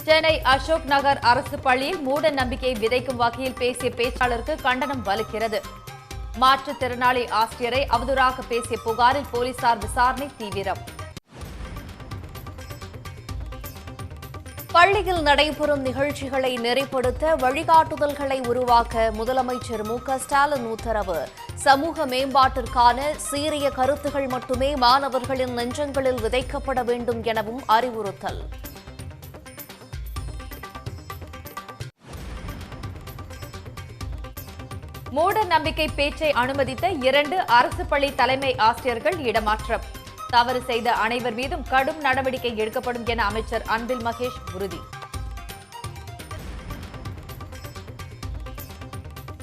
சென்னை அசோக் நகர் அரசு பள்ளியில் மூட நம்பிக்கை விதைக்கும் வகையில் பேசிய பேச்சாளருக்கு கண்டனம் வலுக்கிறது. மாற்றுத்திறனாளி ஆசிரியரை அவதூறாக பேசிய புகாரில் போலீசார் விசாரணை தீவிரம். பள்ளியில் நடைபெறும் நிகழ்ச்சிகளை நெறிப்படுத்த வழிகாட்டுதல்களை உருவாக்க முதலமைச்சர் மு.க.ஸ்டாலின் உத்தரவு. சமூக மேம்பாட்டிற்கான சீரிய கருத்துகள் மட்டுமே மாணவர்களின் நெஞ்சங்களில் விதைக்கப்பட வேண்டும் எனவும் அறிவுறுத்தல். மூட நம்பிக்கை பேச்சை அனுமதித்த 2 அரசு பள்ளி தலைமை ஆசிரியர்கள் இடமாற்றம். தவறு செய்த அனைவர் மீதும் கடும் நடவடிக்கை எடுக்கப்படும் என அமைச்சர் அன்பில் மகேஷ் உறுதி.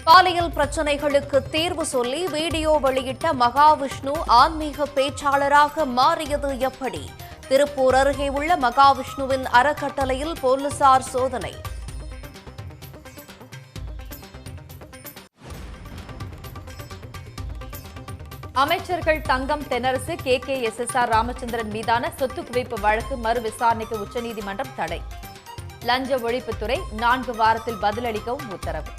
பாலியல் பிரச்சினைகளுக்கு தீர்வு சொல்லி வீடியோ வெளியிட்ட மகாவிஷ்ணு ஆன்மீக பேச்சாளராக மாறியது எப்படி? திருப்பூர் அருகே உள்ள மகாவிஷ்ணுவின் அறக்கட்டளையில் போலீசார் சோதனை. அமைச்சர்கள் தங்கம் தென்னரசு, KKSSR ராமச்சந்திரன் மீதான சொத்து குவிப்பு வழக்கு மறு விசாரணைக்கு உச்சநீதிமன்றம் தடை. லஞ்ச ஒழிப்புத்துறை 4 வாரத்தில் பதிலளிக்கவும் உத்தரவு.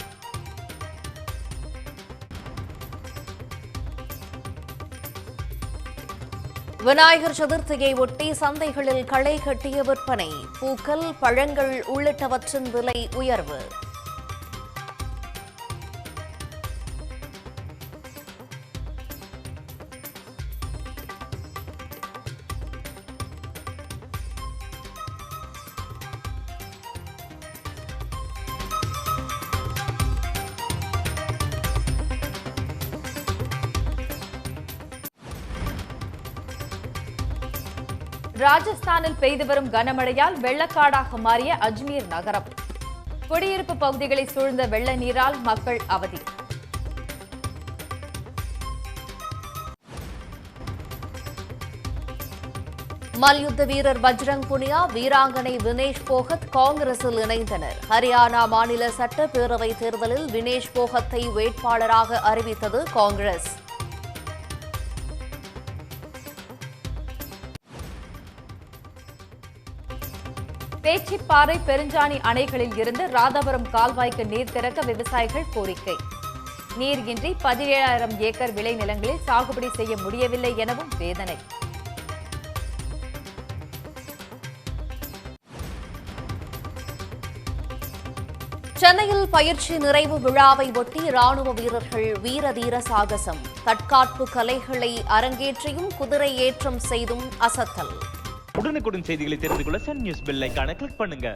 விநாயகர் சதுர்த்தியை ஒட்டி சந்தைகளில் களை கட்டிய விற்பனை. பூக்கள், பழங்கள் உள்ளிட்டவற்றின் விலை உயர்வு. ராஜஸ்தானில் பெய்து வரும் கனமழையால் வெள்ளக்காடாக மாறிய அஜ்மீர் நகரம். குடியிருப்பு பகுதிகளை சூழ்ந்த வெள்ள நீரால் மக்கள் அவதி. மல்யுத்த வீரர் பஜ்ரங் புனியா, வீராங்கனை வினேஷ் போகத் காங்கிரஸில் இணைந்தனர். ஹரியானா மாநில சட்டப்பேரவை தேர்தலில் வினேஷ் போகத்தை வேட்பாளராக அறிவித்தது காங்கிரஸ். பேச்சிப்பாறை, பெருஞ்சாணி அணைகளில் இருந்து ராதாபுரம் கால்வாய்க்கு நீர் திறக்க விவசாயிகள் கோரிக்கை. நீர் இன்றி 17,000 ஏக்கர் விளைநிலங்களில் சாகுபடி செய்ய முடியவில்லை எனவும் வேதனை. சென்னையில் பயிற்சி நிறைவு விழாவை ஒட்டி ராணுவ வீரர்கள் வீரதீர சாகசம். தற்காப்பு கலைகளை அரங்கேற்றியும் குதிரை ஏற்றம் செய்தும் அசத்தல். உடனுக்குடன் செய்திகளை தெரிந்து கொள்ள சன் நியூஸ் பெல் ஐகானை கிளிக் பண்ணுங்க.